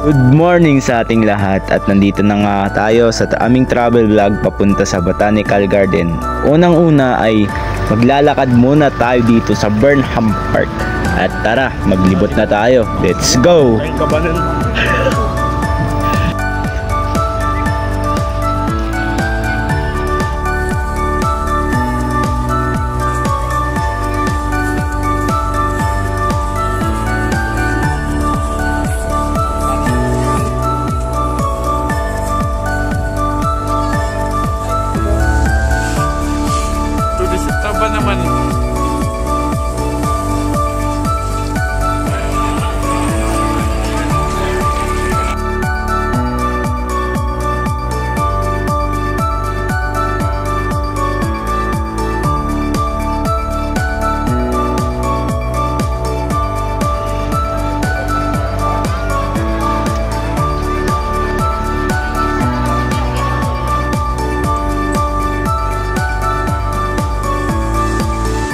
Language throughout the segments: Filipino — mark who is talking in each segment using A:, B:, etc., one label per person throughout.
A: Good morning sa ating lahat at nandito na nga tayo sa aming travel vlog papunta sa Botanical Garden. Unang-una ay maglalakad muna tayo dito sa Burnham Park. At tara, maglibot na tayo. Let's go!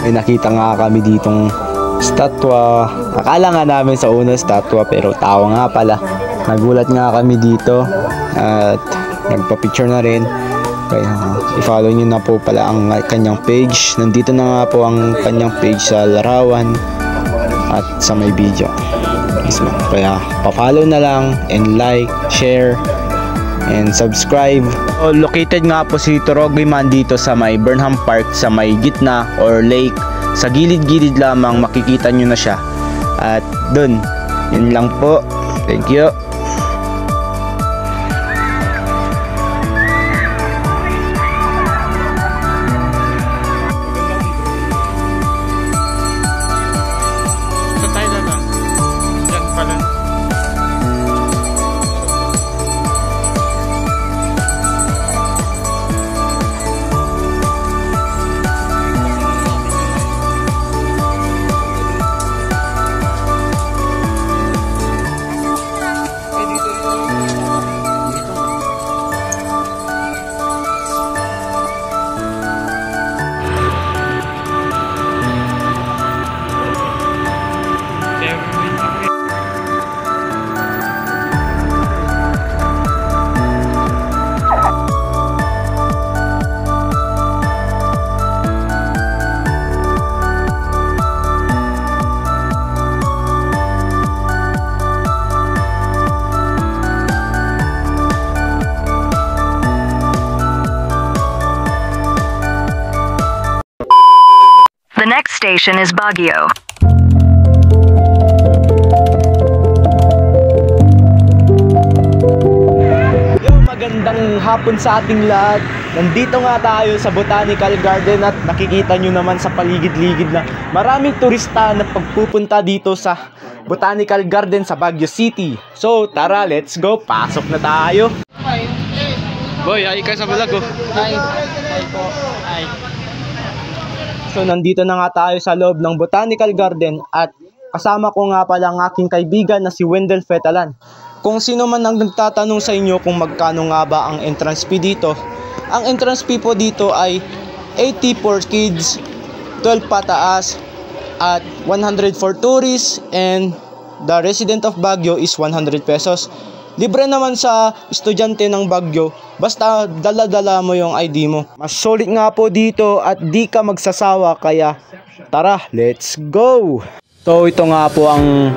A: May nakita nga kami ditong statwa. Akala nga namin sa una statwa pero tao nga pala. Nagulat nga kami dito at nagpa-picture na rin. Kaya i-follow nyo na po pala ang kanyang page. Nandito na nga po ang kanyang page sa larawan at sa may video. Kaya pa-follow na lang and like, share, and subscribe. Located nga po si Torogwiman dito sa may Burnham Park, sa may gitna or lake. Sa gilid-gilid lamang makikita nyo na siya. At dun, yun lang po. Thank you.
B: The next station is Baguio.
A: Yo, magandang hapon sa ating lahat. Nandito nga tayo sa Botanical Garden at nakikita nyo naman sa paligid-ligid na maraming turista na pagpupunta dito sa Botanical Garden sa Baguio City. So tara, let's go. Pasok na tayo. Boy, ay ka sa vlog oh. Hi. Hi po. Hi. So nandito na nga tayo sa loob ng Botanical Garden at kasama ko nga pala ang aking kaibigan na si Wendell Fetalan. Kung sino man ang nagtatanong sa inyo kung magkano nga ba ang entrance fee dito, ang entrance fee po dito ay 80 for kids, 12 pataas at 100 for tourists, and the resident of Baguio is 100 pesos. Libre naman sa estudyante ng Baguio, basta dala-dala mo yung ID mo. Mas solid nga po dito at di ka magsasawa, kaya tara, let's go! So ito nga po ang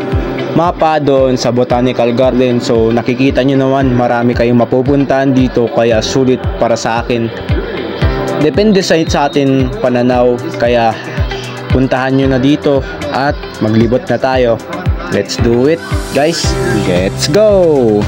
A: mapa doon sa Botanical Garden. So nakikita nyo naman, marami kayong mapupuntahan dito, kaya sulit para sa akin. Depende sa atin pananaw, kaya puntahan nyo na dito at maglibot na tayo. Let's do it, guys. Let's go!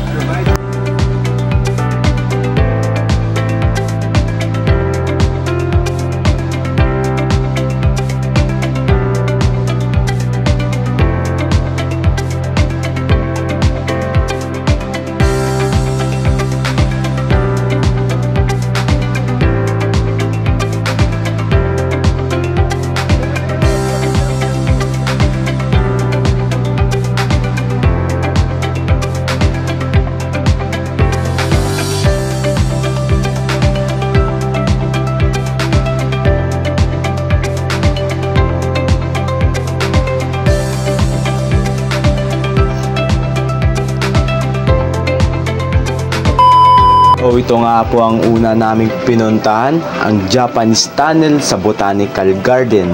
A: So ito nga po ang una naming pinuntahan, ang Japanese Tunnel sa Botanical Garden.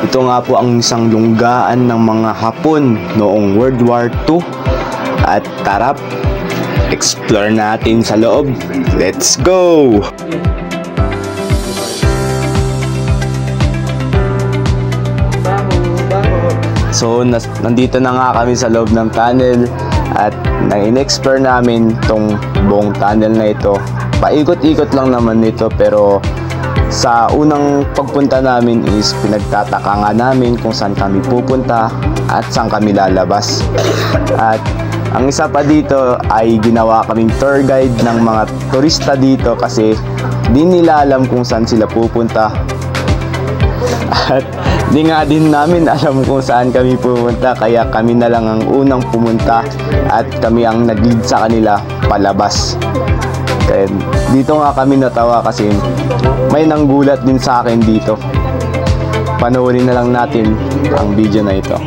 A: Ito nga po ang isang lunggaan ng mga Hapon noong World War II. At tara, explore natin sa loob. Let's go! So nandito na nga kami sa loob ng tunnel at in-explore namin tong buong tunnel na ito. Paikot-ikot lang naman nito, pero sa unang pagpunta namin is pinagtataka nga namin kung saan kami pupunta at saan kami lalabas. At ang isa pa dito ay ginawa kaming tour guide ng mga turista dito kasi di nila alam kung saan sila pupunta. At di nga din namin alam kung saan kami pupunta, kaya kami na lang ang unang pumunta at kami ang nag-lead sa kanila palabas. Kaya dito nga kami natawa kasi may nanggulat din sa akin dito. Panoorin na lang natin ang video na ito.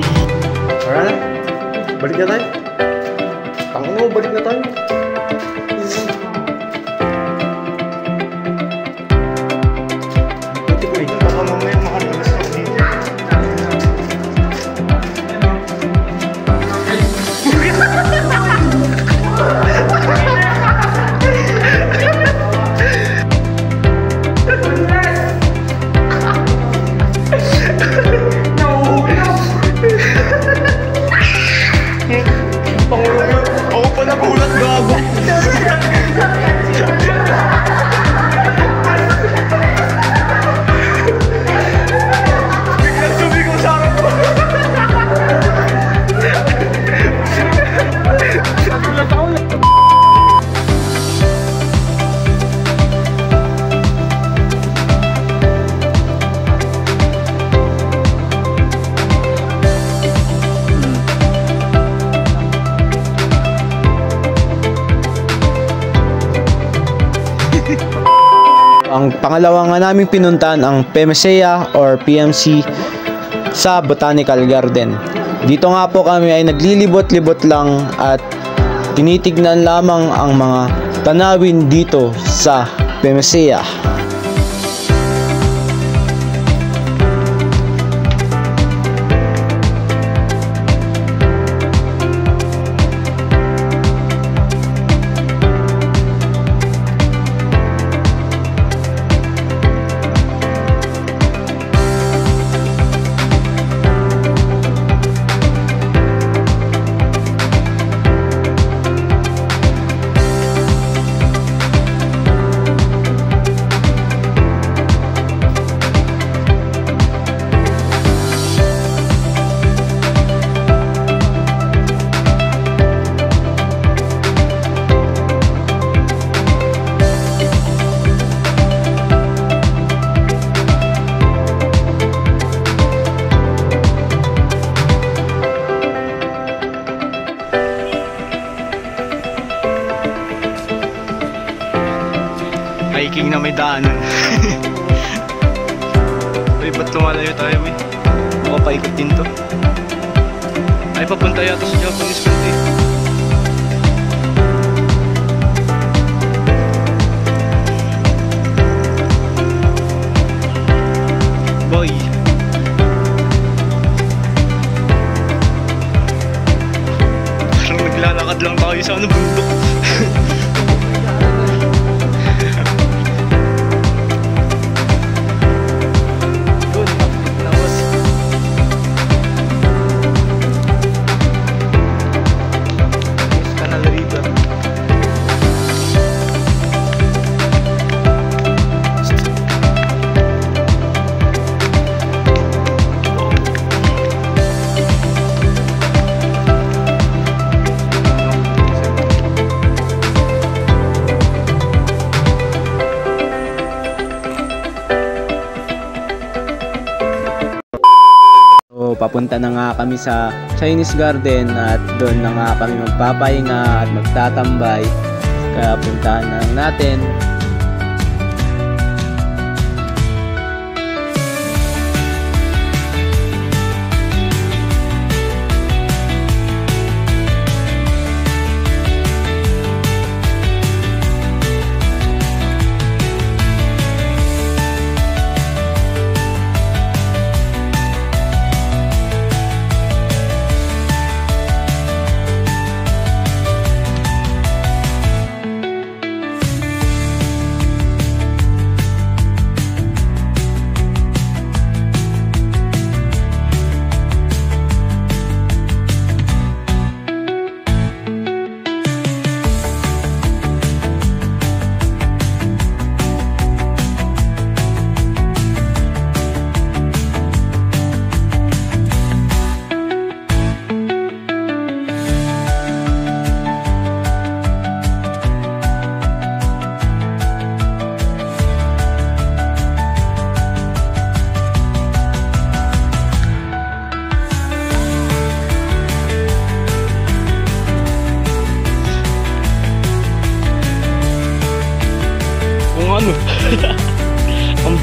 C: Alright, balik na tayo. Tangin mo, balik na tayo. Baka mamaya makalulas ako dito. Ako pa nagulat, gago. Biglang sumigaw sa harap ko.
A: Ang pangalawa nga naming pinuntahan ang PMCA or PMC sa Botanical Garden. Dito nga po kami ay naglilibot-libot lang at tinitignan lamang ang mga tanawin dito sa PMCA. Hiking na may daanan. Uy, ba't lumalayo tayo, uy? Baka paikot din to. Ay, papunta yata sa Japanese country. Boy. Parang naglalakad lang tayo sa bundok. Papunta na nga kami sa Chinese Garden at doon na nga kami magpapahinga at magtatambay. Kaya puntahan na lang natin.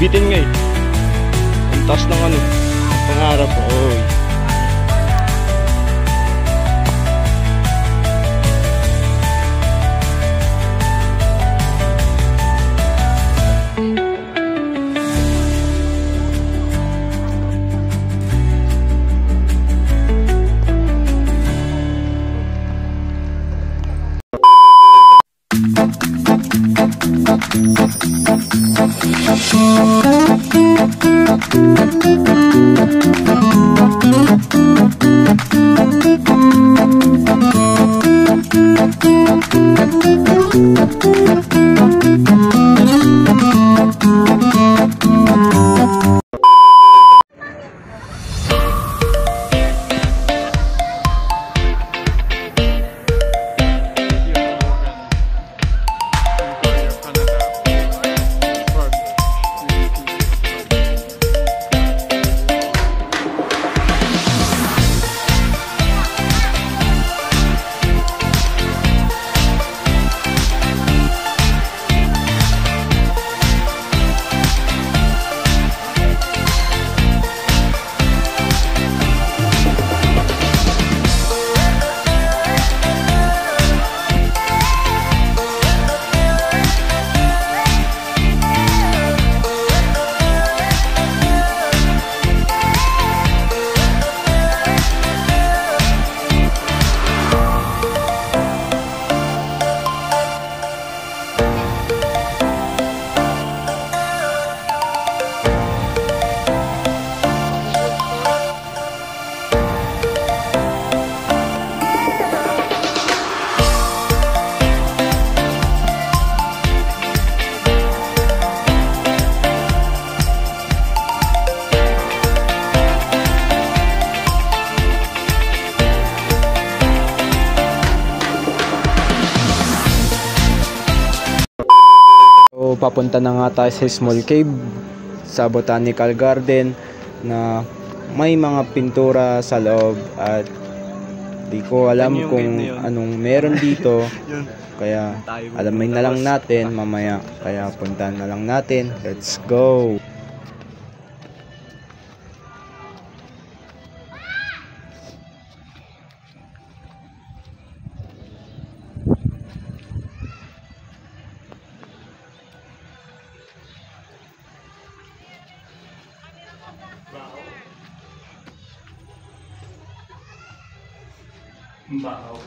A: bitin nga eh. Ang taas ng ano, pangarap. Oy. Papunta na nga tayo sa small cave sa Botanical Garden na may mga pintura sa loob at di ko alam kung anong meron dito. Kaya alamin na lang natin mamaya. Kaya puntahan na lang natin. Let's go!
D: Bao.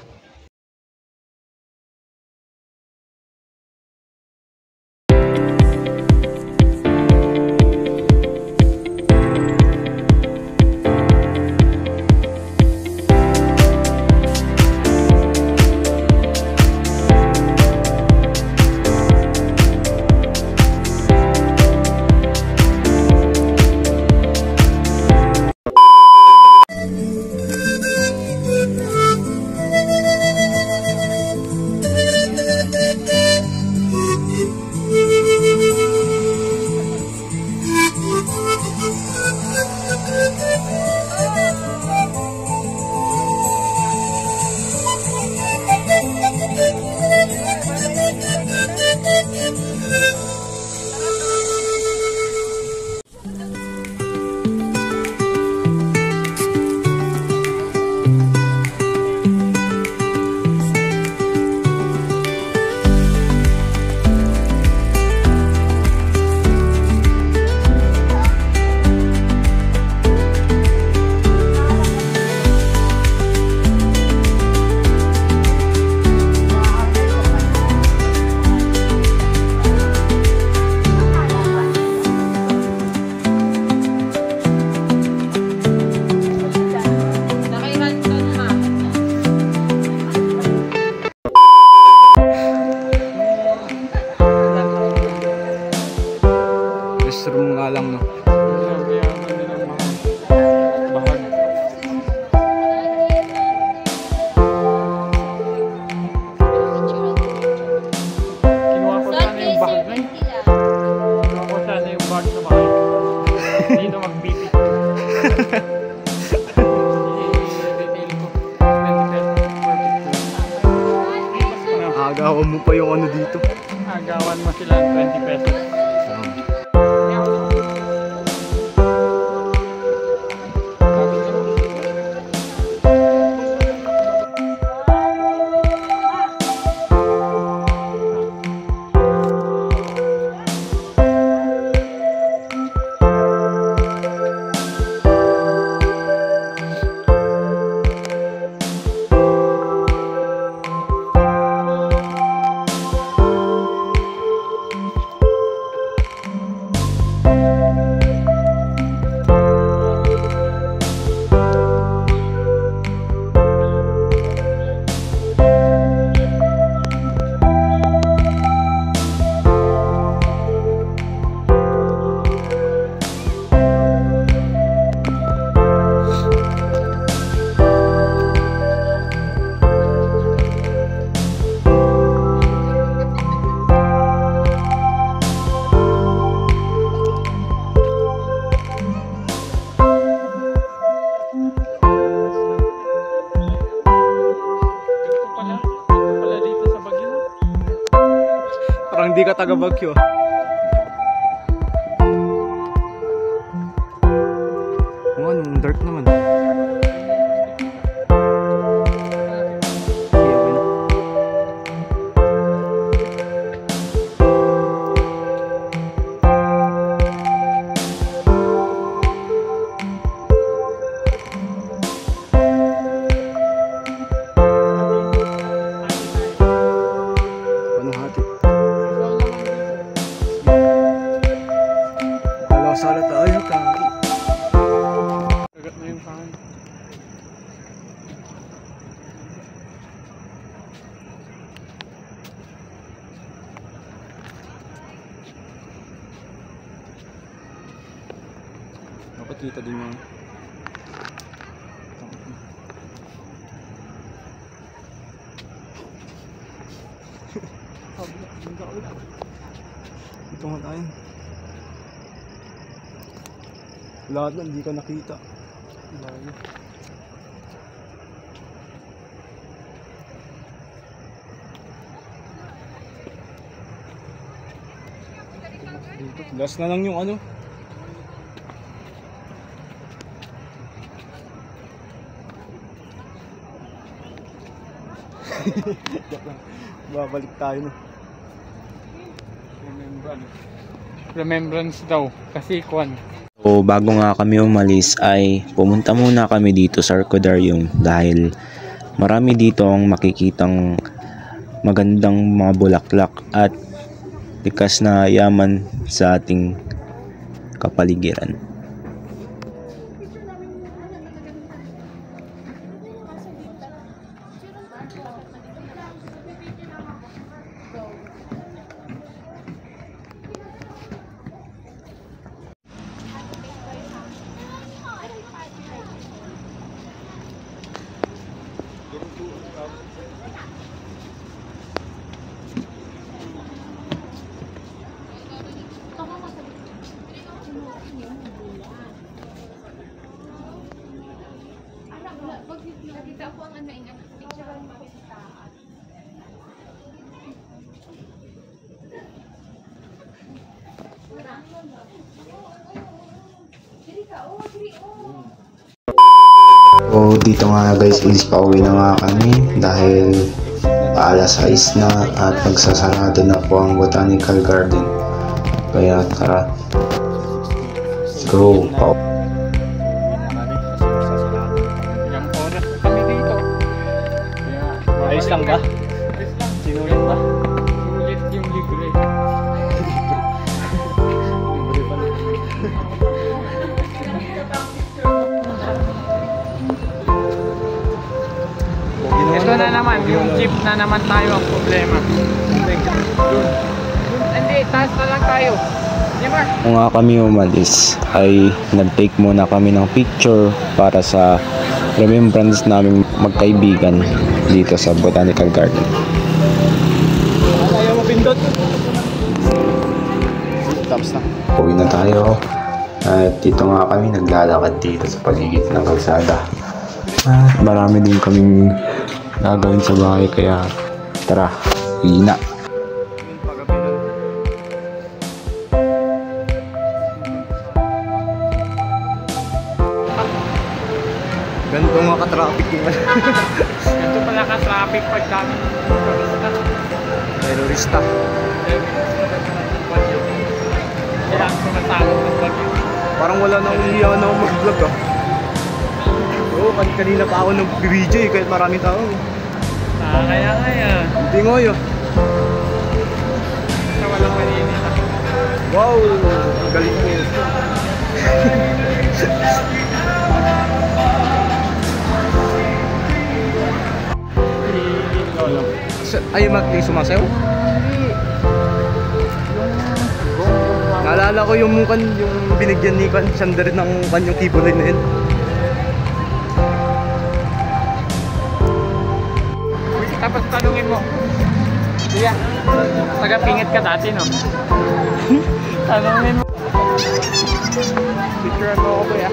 A: Restroom nga lang, no?
D: Kinuha ko sana yung bag na yun. Kinuha ko sana yung bag na bahay. Hindi na mag-BP. I-retail ko. 20 pesos per picture.
A: Agawan mo pa yung ano dito.
D: Agawan mo sila ng 20 pesos.
A: talaga taga Baguio. Oh, anong dark naman. Sala tayo, kaki.
D: Kagat na yung pangan.
A: Dapat kita din yung ito nga tayo. Lahat na, hindi ka nakita. Layo. Dito, last na lang yung ano. Joke lang. Babalik tayo no.
D: Remembrance daw. Kasi kwan.
E: So bago nga kami umalis ay pumunta muna kami dito sa Arcodarium dahil marami dito ang makikitang magandang mga bulaklak at likas na yaman sa ating kapaligiran.
F: Nakita ko ang picture ng makikita.
E: So dito nga guys is pauwi na nga kami dahil alas 6 na at magsasarado na po ang Botanical Garden. Kaya tara, let's go.
D: Ilang oras na kami dito. Kaya,
A: Ayos lang ba? Sinulit ba?
D: sulit yung libre. Ito na naman, yung jeep na naman tayo ang problema. Hindi, taas na lang tayo. Di ba?
E: Kung nga kami umalis ay nag-take muna kami ng picture para sa remembrance naming magkaibigan dito sa Botanical Garden.
A: Ayaw mo pindot. Tapos na.
E: Uwi na tayo at dito nga kami naglalakad dito sa paligid ng kalsada. At marami din kaming gagawin sa bahay kaya tara, uwi na.
A: Ganito nga ka-traffic yung
D: Ito pala ka-traffic pag dami
A: terorista.
D: Kaya ang sumasakot ng bagyo.
A: Parang wala na akong hiya na ako mag-vlog ah. Oo, kanina pa ako nag-video eh, kahit marami tao.
D: Kaya
A: Hindi nga yun.
D: sa walang maninita.
A: Wow! Ang galing mo yun. Ay, sumasayaw? Naalala ko yung binigyan ni Sander ng kanyang keyboard na yun.
D: Tapos tanungin mo, Kuya, taga-pingit ka dati, no? Tanungin mo. Picture mo ako, Kuya.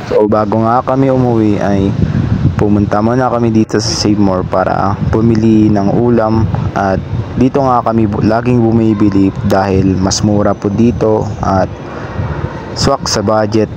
E: So bago nga kami umuwi ay pumunta muna kami dito sa Save More para bumili ng ulam, at dito nga kami laging bumibili dahil mas mura po dito at swak sa budget.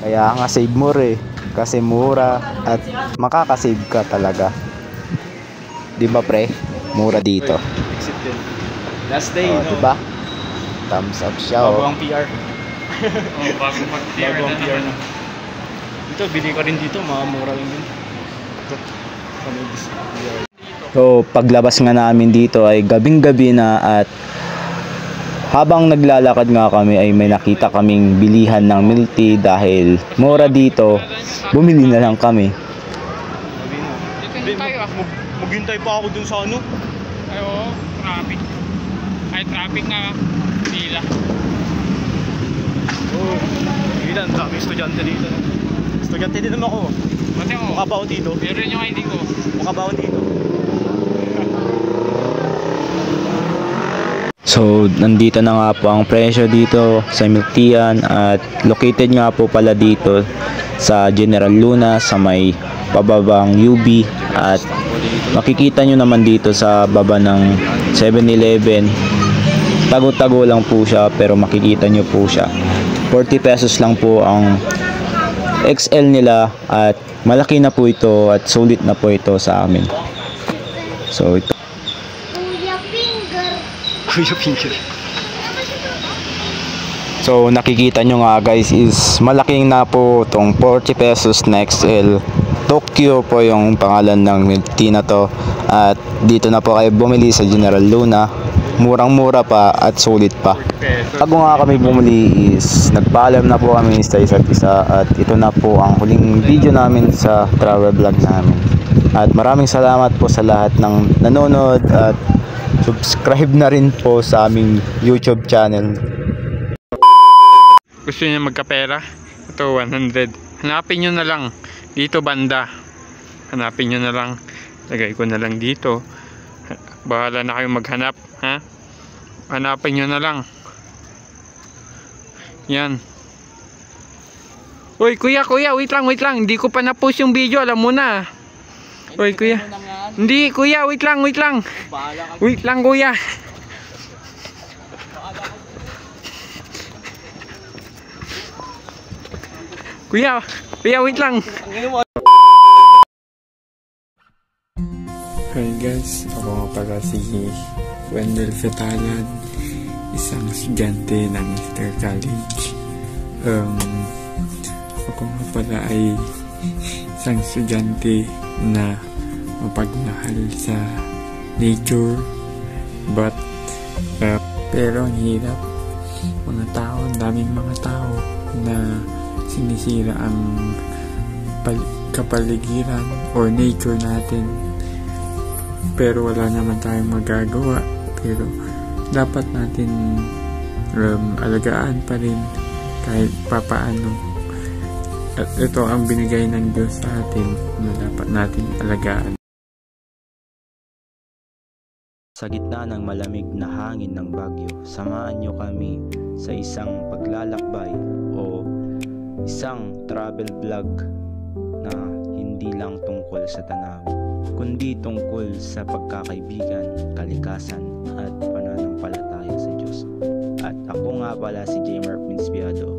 E: Kaya nga Save More kasi mura at makakasave ka talaga. Di ba pre? Mura dito.
A: Exit din. Last day,
E: Oh,
A: no?
E: diba? Thumbs up siya.
A: Bago
E: Oh.
A: ang PR.
D: Bago mag-clear
A: Bago
D: na
A: ang PR
D: naman.
A: na. Dito, bili ka rin dito. Mga mura lang din. Ito. Kami PR.
E: So paglabas nga namin dito ay gabing-gabi na, at habang naglalakad nga kami ay may nakita kaming bilihan ng milk tea dahil mura dito. Bumili na lang kami.
D: Dito na tayo ah.
A: Maghintay pa ako dun sa ano.
D: Ay oo, traffic. Ay traffic nga. Pila.
A: Oo. Ilan, dami estudyante dito. Estudyante din naman ako.
D: Pati ako.
A: Mukha ba ako dito?
D: Pero yung ID ko.
A: Mukha ba ako dito?
E: So nandito na nga po ang presyo dito sa milk teaan, at located nga po pala dito sa General Luna sa may pababang UB, at makikita nyo naman dito sa baba ng 7-Eleven. Tago-tago lang po siya pero makikita nyo po siya. 40 pesos lang po ang XL nila, at malaki na po ito at sulit na po ito sa amin. So ito.
A: Kuya Pinker.
E: So nakikita nyo nga guys is malaking na po tong 40 pesos na XL. Tokyo po yung pangalan ng milk tea na to, at dito na po kayo bumili sa General Luna. Murang mura pa at sulit pa. Bago nga kami bumili is nagpaalam na po kami sa isa't isa, at ito na po ang huling video namin sa travel vlog namin. At maraming salamat po sa lahat ng nanonood, at subscribe na rin po sa aming YouTube channel.
D: Gusto niya magkapera? Ito 100. Hanapin nyo na lang. Dito banda. Hanapin nyo na lang. Lagay ko na lang dito. Bahala na kayo maghanap. Ha? Hanapin nyo na lang. Yan. Uy kuya, wait lang. Hindi ko pa na-post yung video. Alam mo na. Uy kuya. Hindi kuya, wait lang. Wait lang kuya. Kuya, wait lang.
G: Hi guys, ako nga pala si Wendell Fetalan, isang estudyante ng Easter College. Ako nga pala ay isang estudyante na mapagmahal sa nature, but pero ang hirap. Daming mga tao na sinisira ang kapaligiran or nature natin, pero wala naman tayong magagawa. Pero dapat natin alagaan pa rin kahit papaano, at ito ang binigay ng Diyos sa atin na dapat natin alagaan.
E: Sa gitna ng malamig na hangin ng Bagyo, samahan nyo kami sa isang paglalakbay o isang travel vlog na hindi lang tungkol sa tanawin, kundi tungkol sa pagkakaibigan, kalikasan at pananampalataya sa Diyos. At ako nga pala si Jamer Pinspiado.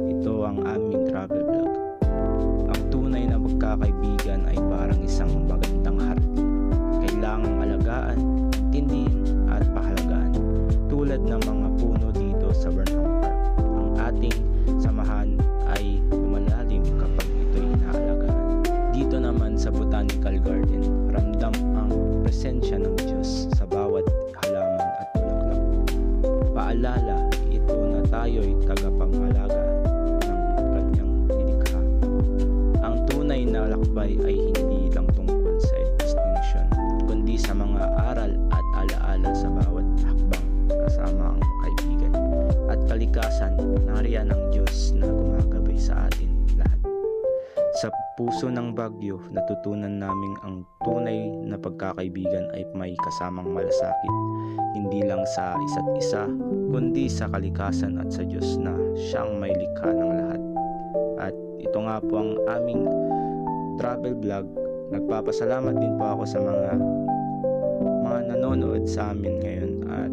E: Ito ang aming travel vlog. Ang tunay na magkakaibigan ay parang isang magandang hardin. Kailangang alagaan, intindihin at pahalagaan, tulad ng mga puno dito sa Burnham Park. Ang ating samahan ay lumalalim kapag ito'y inaalagaan. Dito naman sa Botanical Garden, ramdam ang presensya ng Diyos sa bawat halaman at bulaklak. Paalala, ito na tayo'y tagapangalaga lakbay ay hindi lang tungkol sa destinasyon, kundi sa mga aral at alaala sa bawat hakbang kasama ang kaibigan at kalikasan. Nariyan ang Diyos na gumagabay sa atin lahat. Sa puso ng Baguio, natutunan naming ang tunay na pagkakaibigan ay may kasamang malasakit, hindi lang sa isa't isa, kundi sa kalikasan at sa Diyos na siyang may likha ng lahat. At ito nga po ang aming travel vlog. Nagpapasalamat din po ako sa mga nanonood sa amin ngayon, at